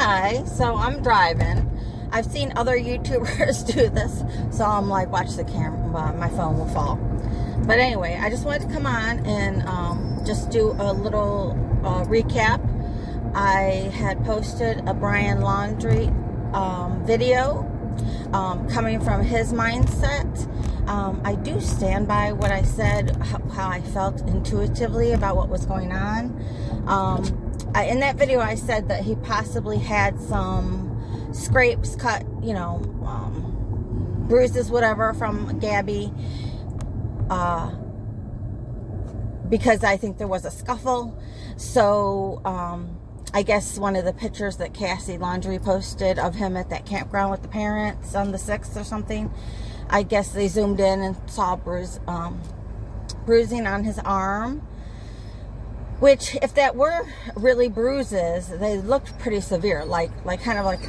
hi. So I'm driving. I've seen other YouTubers do this, so I'm like, watch the camera, my phone will fall. But anyway, I just wanted to come on and just do a little recap. I had posted a Brian Laundrie video coming from his mindset. I do stand by what I said, how I felt intuitively about what was going on. In that video, I said that he possibly had some scrapes, cut, bruises, whatever, from Gabby, because I think there was a scuffle. So I guess one of the pictures that Cassie Laundrie posted of him at that campground with the parents on the 6th or something, I guess they zoomed in and saw bruising on his arm, which, if that were really bruises, they looked pretty severe, like kind of like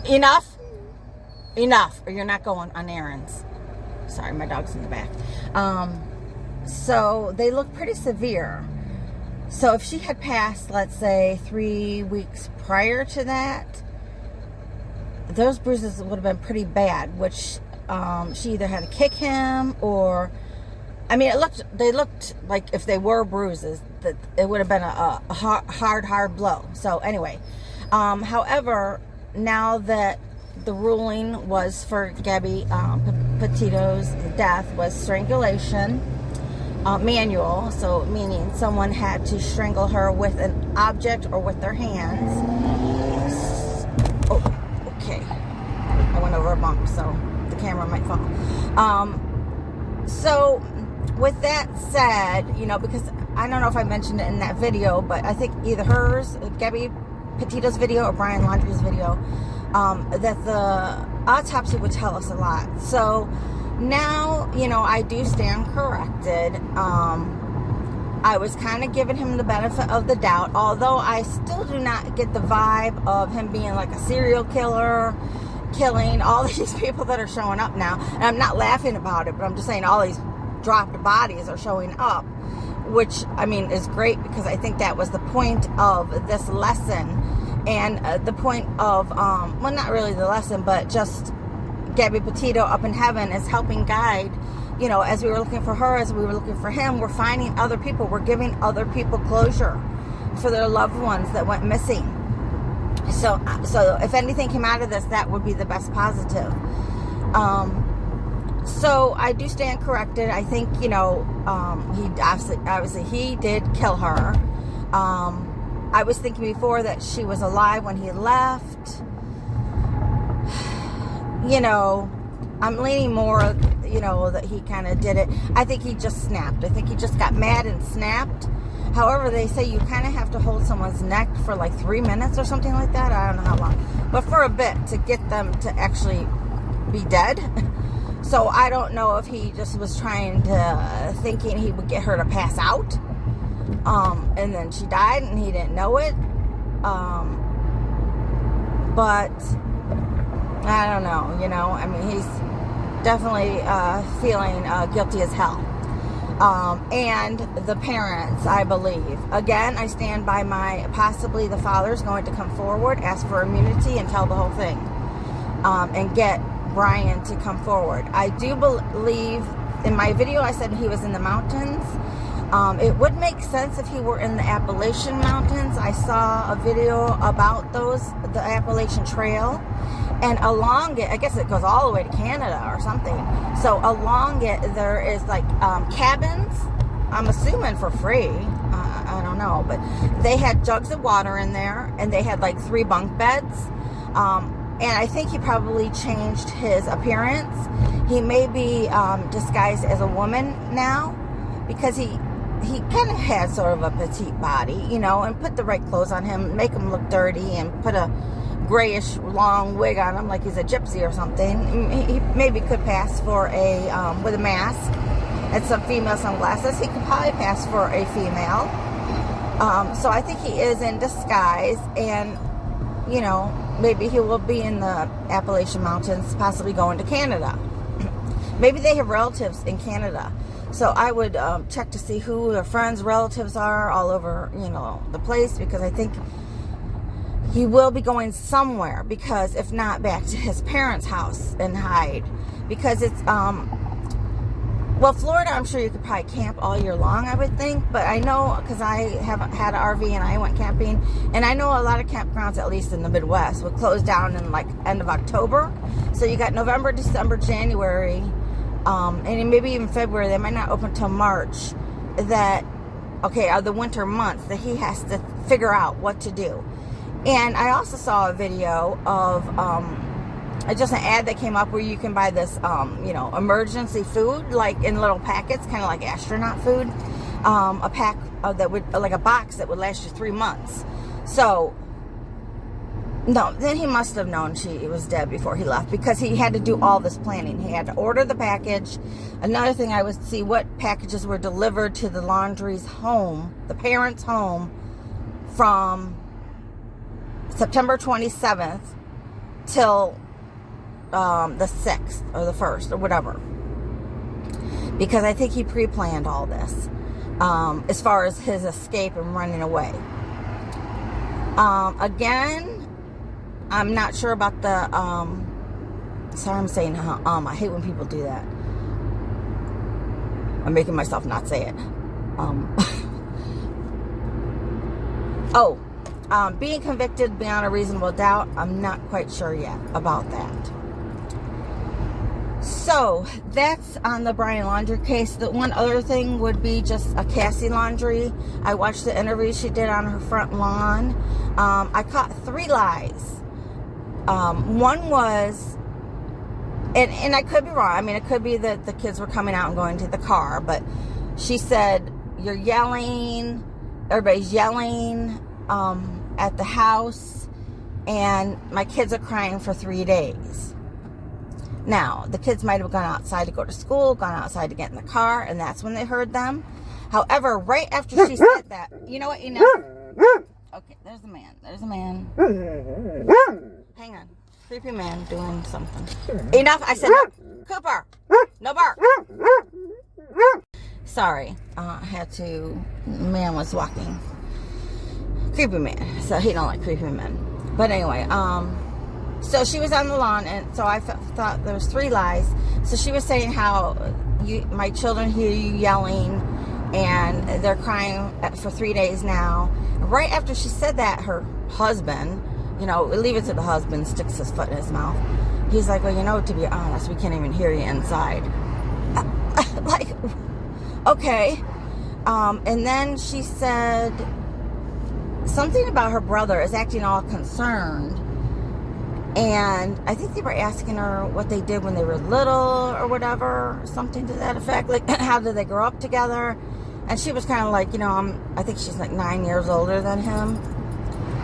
enough, or you're not going on errands. Sorry, my dog's in the back. So they look pretty severe. So if she had passed, let's say, 3 weeks prior to that, those bruises would have been pretty bad, which she either had to kick him or, I mean, they looked like, if they were bruises, that it would have been a hard blow. So anyway, however, now that the ruling was for Gabby Petito's death was strangulation, manual, so meaning someone had to strangle her with an object or with their hands. Oh, okay. I went over a bump, so the camera might fall. So with that said, because I don't know if I mentioned it in that video, but I think either hers, Gabby Petito's video, or Brian Laundrie's video, that the autopsy would tell us a lot. So now, I do stand corrected. I was kind of giving him the benefit of the doubt, although I still do not get the vibe of him being like a serial killer, killing all these people that are showing up now. And I'm not laughing about it, but I'm just saying all these dropped bodies are showing up, which, I mean, is great, because I think that was the point of this lesson. And the point of, well, not really the lesson, but just Gabby Petito up in heaven is helping guide, as we were looking for her, as we were looking for him, we're finding other people. We're giving other people closure for their loved ones that went missing. So if anything came out of this, that would be the best positive. So I do stand corrected. I think, he obviously he did kill her. I was thinking before that she was alive when he left. I'm leaning more, that he kind of did it. I think he just snapped. I think he just got mad and snapped. However, they say you kind of have to hold someone's neck for like 3 minutes or something like that. I don't know how long, but for a bit, to get them to actually be dead. So I don't know if he just was thinking he would get her to pass out. And then she died and he didn't know it. But I don't know, I mean, he's definitely feeling guilty as hell. And the parents, I believe. Again, I stand by possibly the father's going to come forward, ask for immunity, and tell the whole thing. And get Brian to come forward. I do believe, in my video, I said he was in the mountains. It would make sense if he were in the Appalachian Mountains. I saw a video about the Appalachian Trail. And along it, I guess it goes all the way to Canada or something. So along it, there is like cabins, I'm assuming for free. I don't know. But they had jugs of water in there. And they had like 3 bunk beds. And I think he probably changed his appearance. He may be disguised as a woman now, because he kind of had sort of a petite body, and put the right clothes on him, make him look dirty, and put a grayish long wig on him like he's a gypsy or something. He maybe could pass for with a mask and some female sunglasses. He could probably pass for a female. So I think he is in disguise, and maybe he will be in the Appalachian Mountains, possibly going to Canada. Maybe they have relatives in Canada. So I would check to see who their friends, relatives are all over, the place, because I think, he will be going somewhere, because if not, back to his parents' house and hide, because it's well, Florida, I'm sure you could probably camp all year long, I would think. But I know, because I haven't had an RV and I went camping, and I know a lot of campgrounds, at least in the Midwest, would close down in like end of October. So you got November, December, January, and maybe even February. They might not open until March. That, okay, are the winter months that he has to figure out what to do. And I also saw a video of just an ad that came up where you can buy this, emergency food, like in little packets, kind of like astronaut food. A pack that would, like a box that would last you 3 months. So, no, then he must have known she was dead before he left, because he had to do all this planning. He had to order the package. Another thing, I would see what packages were delivered to the Laundrie's home, the parents' home, from September 27th till the 6th or the 1st or whatever, because I think he pre-planned all this as far as his escape and running away. Again, I'm not sure about the sorry, I'm saying I hate when people do that. I'm making myself not say it. Being convicted beyond a reasonable doubt, I'm not quite sure yet about that. So, that's on the Brian Laundrie case. The one other thing would be just a Cassie Laundrie. I watched the interview she did on her front lawn. I caught 3 lies. One was, and I could be wrong. I mean, it could be that the kids were coming out and going to the car, but she said, you're yelling, everybody's yelling at the house, and my kids are crying for 3 days. Now, the kids might have gone outside to go to school, gone outside to get in the car, and that's when they heard them. However, right after she said that, you know what, enough. Okay, there's a man. There's a man. Hang on. Creepy man doing something. Enough, I said no. Cooper, no bark. Sorry, I had to, man was walking. Creepy man, so he don't like creepy men. But anyway, so she was on the lawn, and so I thought there was 3 lies. So she was saying how my children hear you yelling, and they're crying for 3 days now. Right after she said that, her husband, leave it to the husband, sticks his foot in his mouth. He's like, well, to be honest, we can't even hear you inside. Like, okay. And then she said something about her brother is acting all concerned. And I think they were asking her what they did when they were little or whatever, something to that effect. Like, how did they grow up together? And she was kind of like, I think she's like 9 years older than him.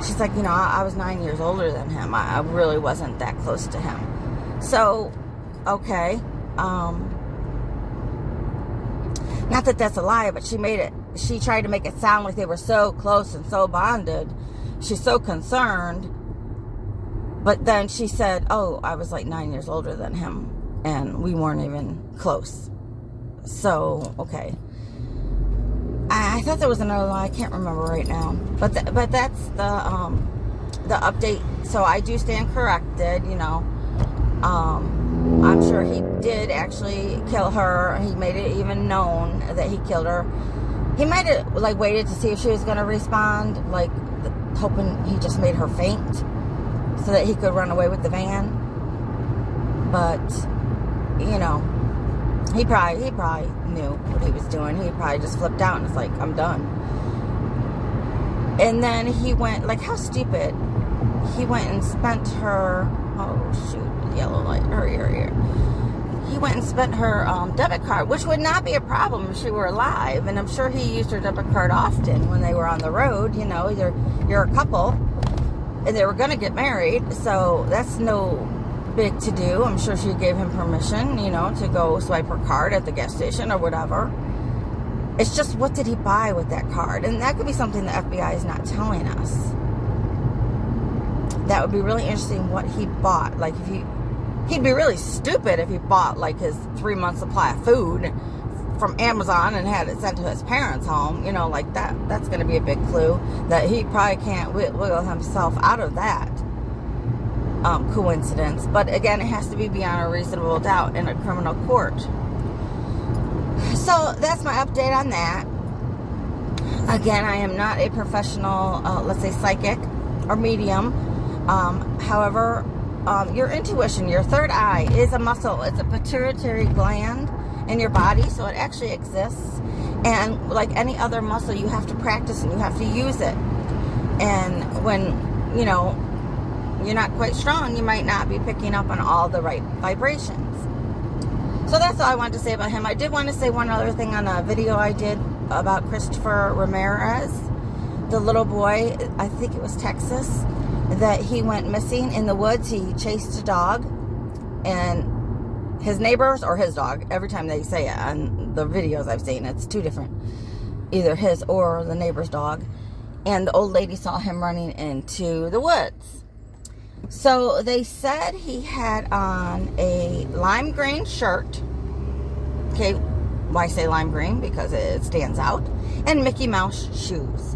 She's like, I was 9 years older than him. I really wasn't that close to him. So, okay. Not that that's a lie, but she tried to make it sound like they were so close and so bonded. She's so concerned. But then she said, oh, I was like 9 years older than him, and we weren't even close. So, okay. I thought there was another lie. I can't remember right now. But that's the update. So I do stand corrected, I'm sure he did actually kill her. He made it even known that he killed her. He might have, waited to see if she was going to respond, hoping he just made her faint, so that he could run away with the van. But, he probably knew what he was doing. He probably just flipped out and was like, I'm done. And then he went, how stupid. He went and spent her, oh shoot, yellow light, hurry. He went and spent her debit card, which would not be a problem if she were alive. And I'm sure he used her debit card often when they were on the road. You're a couple. And they were going to get married, so that's no big to do. I'm sure she gave him permission, to go swipe her card at the gas station or whatever. It's just, what did he buy with that card? And that could be something the FBI is not telling us. That would be really interesting what he bought. He'd be really stupid if he bought, his 3-month supply of food from Amazon and had it sent to his parents' home, you know, like that's going to be a big clue that he probably can't wiggle himself out of that coincidence. But again, it has to be beyond a reasonable doubt in a criminal court. So that's my update on that. Again, I am not a professional, let's say, psychic or medium. However, your intuition, your third eye, is a muscle. It's a pituitary gland in your body, so it actually exists. And like any other muscle, you have to practice and you have to use it. And when, you know, you're not quite strong, you might not be picking up on all the right vibrations. So that's all I wanted to say about him. I did want to say one other thing on a video I did about Christopher Ramirez, the little boy, I think it was Texas, that he went missing in the woods. He chased a dog, and his neighbors, or his dog, every time they say it on the videos I've seen, it's two different, either his or the neighbor's dog, and the old lady saw him running into the woods. So they said he had on a lime green shirt. Okay, why say lime green? Because it stands out. And Mickey Mouse shoes.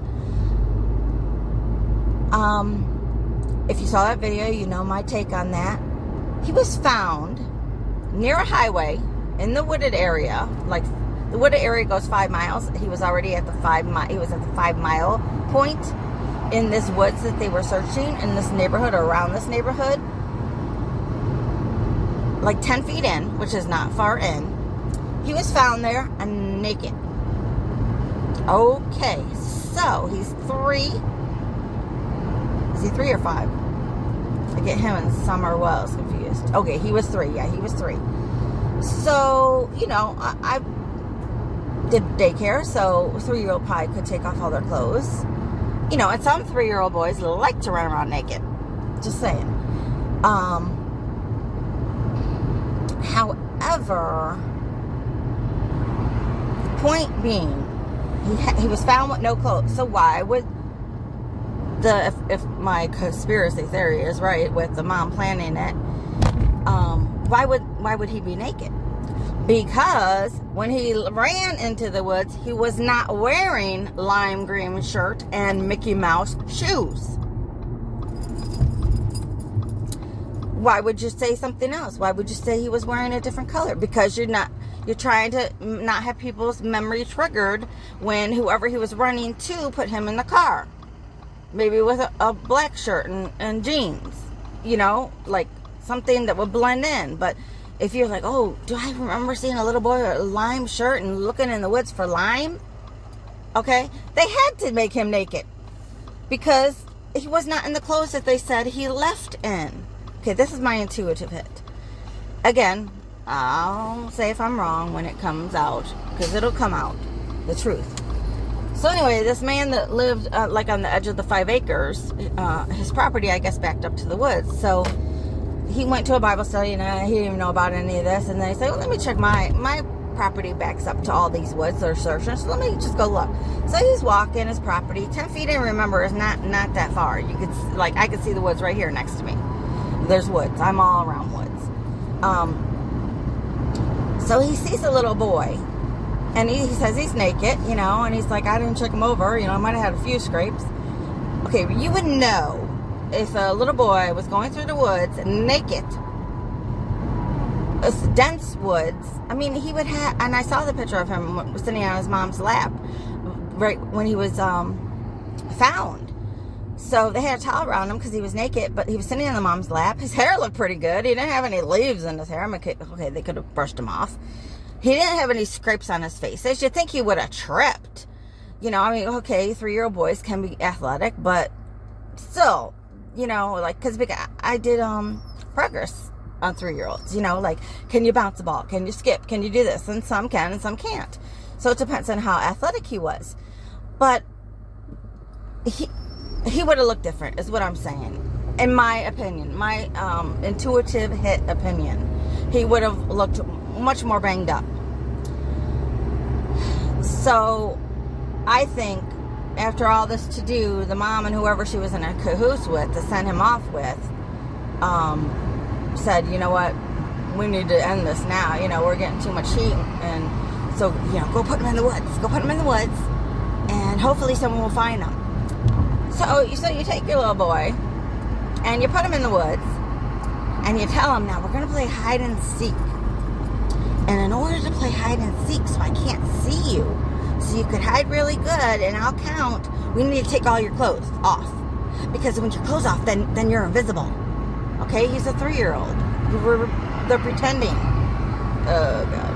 If you saw that video, you know my take on that. He was found near a highway in the wooded area. Like, the wooded area goes 5 miles. He was already at the 5 mile point in this woods that they were searching, in this neighborhood, or around this neighborhood, like 10 feet in, which is not far in. He was found there and naked. Okay, so he's 3. Is he 3 or 5? I get him and Summer Wells confused. Okay, he was 3. Yeah, he was 3. So, you know, I did daycare, so a 3-year-old probably could take off all their clothes. You know, and some 3-year-old boys like to run around naked. Just saying. However, point being, he was found with no clothes. So why would if my conspiracy theory is right, with the mom planning it, why would he be naked? Because when he ran into the woods, he was not wearing lime green shirt and Mickey Mouse shoes. Why would you say something else? Why would you say he was wearing a different color? Because you're trying to not have people's memory triggered when whoever he was running to put him in the car. Maybe with a black shirt and jeans. You know, like something that would blend in. But if you're like, oh, do I remember seeing a little boy with a lime shirt and looking in the woods for lime? Okay, they had to make him naked because he was not in the clothes that they said he left in. Okay, this is my intuitive hit. Again, I'll say if I'm wrong when it comes out, because it'll come out, the truth. So anyway, this man that lived like on the edge of the 5 acres, his property, I guess, backed up to the woods. So he went to a Bible study, and he didn't even know about any of this. And then he said, well, let me check my property backs up to all these woods they're searching. So let me just go look. So he's walking his property. 10 feet in, remember, is not that far. You could, like, I could see the woods right here next to me. There's woods. I'm all around woods. So he sees a little boy. And he says he's naked, you know. And he's like, I didn't check him over. You know, I might have had a few scrapes. Okay, you would know if a little boy was going through the woods naked. It's dense woods. I mean, he would have, and I saw the picture of him sitting on his mom's lap right when he was found. So they had a towel around him because he was naked, but he was sitting on the mom's lap. His hair looked pretty good. He didn't have any leaves in his hair. Okay, they could have brushed him off. He didn't have any scrapes on his face. As you think he would have tripped. You know, I mean, okay, 3-year-old boys can be athletic, but still, you know, like, because I did progress on 3-year-olds, you know, like, can you bounce the ball? Can you skip? Can you do this? And some can and some can't. So it depends on how athletic he was. But he would have looked different, is what I'm saying. In my opinion, my intuitive hit opinion. He would have looked much more banged up. So I think after all this to do, the mom and whoever she was in a cahoots with to send him off with, said, you know what, we need to end this now. You know, we're getting too much heat. And So, go put him in the woods. Go put him in the woods. And hopefully someone will find him. So you take your little boy and you put him in the woods. And you tell him, now we're going to play hide and seek. And in order to play hide and seek, so I can't see you, so you could hide really good and I'll count, we need to take all your clothes off. Because when your clothes off, then you're invisible. Okay? He's a 3-year-old. They're pretending. Oh, God.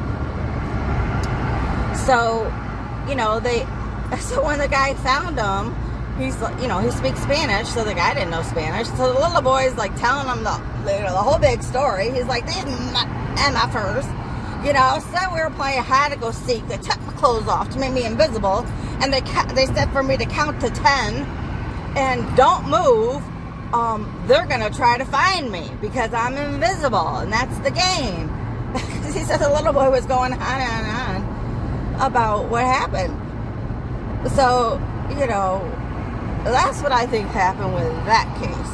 So, so when the guy found him, he's like, he speaks Spanish, so the guy didn't know Spanish. So the little boy's like telling him the whole big story. He's like, these MFers, said we were playing hide and go seek. They took my clothes off to make me invisible, and they said for me to count to 10 and don't move. They're gonna try to find me because I'm invisible, and that's the game. He said the little boy was going on and on about what happened. So, that's what I think happened with that case.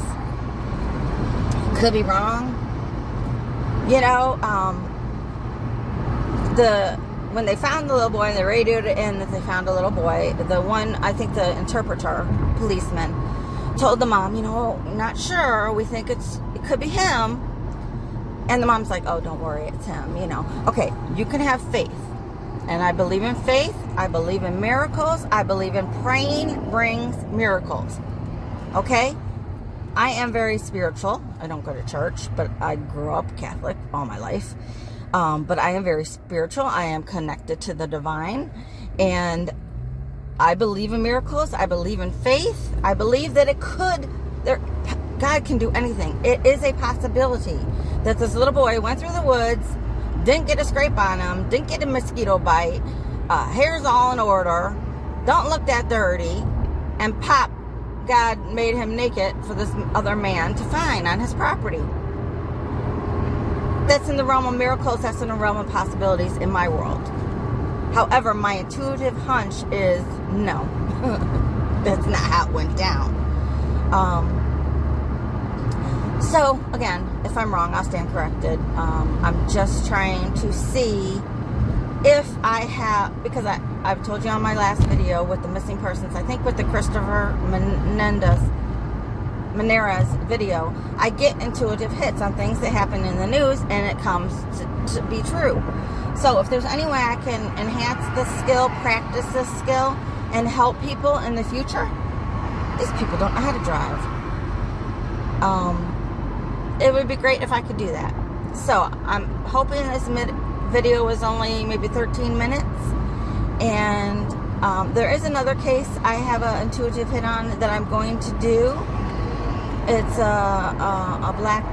Could be wrong. When they found the little boy and they radioed it in that they found a little boy, I think the interpreter, policeman, told the mom, not sure, we think it could be him. And the mom's like, oh, don't worry, it's him, Okay, you can have faith. And I believe in faith. I believe in miracles. I believe in praying brings miracles. Okay? I am very spiritual. I don't go to church, but I grew up Catholic all my life. But I am very spiritual. I am connected to the divine. And I believe in miracles. I believe in faith. I believe that God can do anything. It is a possibility that this little boy went through the woods, didn't get a scrape on him, didn't get a mosquito bite, hair's all in order, don't look that dirty, and pop, God made him naked for this other man to find on his property. That's in the realm of miracles. That's in the realm of possibilities in my world. However, my intuitive hunch is no. That's not how it went down. So, again, if I'm wrong, I'll stand corrected. I'm just trying to see if I have, because I've told you on my last video with the missing persons, I think with the Christopher Ramirez video, I get intuitive hits on things that happen in the news, and it comes to be true. So if there's any way I can enhance this skill, practice this skill, and help people in the future, these people don't know how to drive. It would be great if I could do that. So I'm hoping this video was only maybe 13 minutes. And there is another case I have an intuitive hit on that I'm going to do. It's a black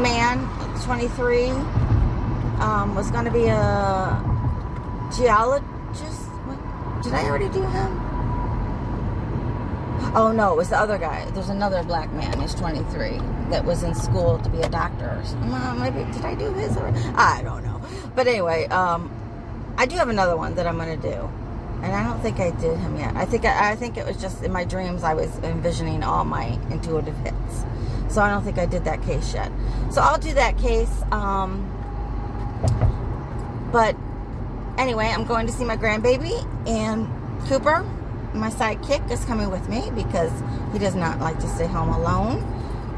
man, 23, was going to be a geologist. What? Did I already do him? Oh no, it was the other guy. There's another black man, he's 23, that was in school to be a doctor. Maybe, did I do his? I don't know. But anyway, I do have another one that I'm going to do. And I don't think I did him yet. I think it was just in my dreams I was envisioning all my intuitive hits. So I don't think I did that case yet. So I'll do that case. But anyway, I'm going to see my grandbaby, and Cooper, my sidekick, is coming with me because he does not like to stay home alone,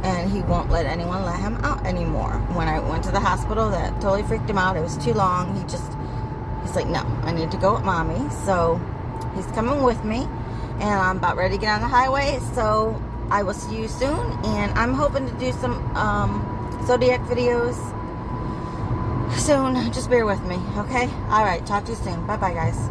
and he won't let anyone let him out anymore. When I went to the hospital, that totally freaked him out. It was too long. He's like, no, I need to go with mommy. So he's coming with me, and I'm about ready to get on the highway. So I will see you soon, and I'm hoping to do some Zodiac videos soon. Just bear with me, okay? All right, talk to you soon. Bye-bye, guys.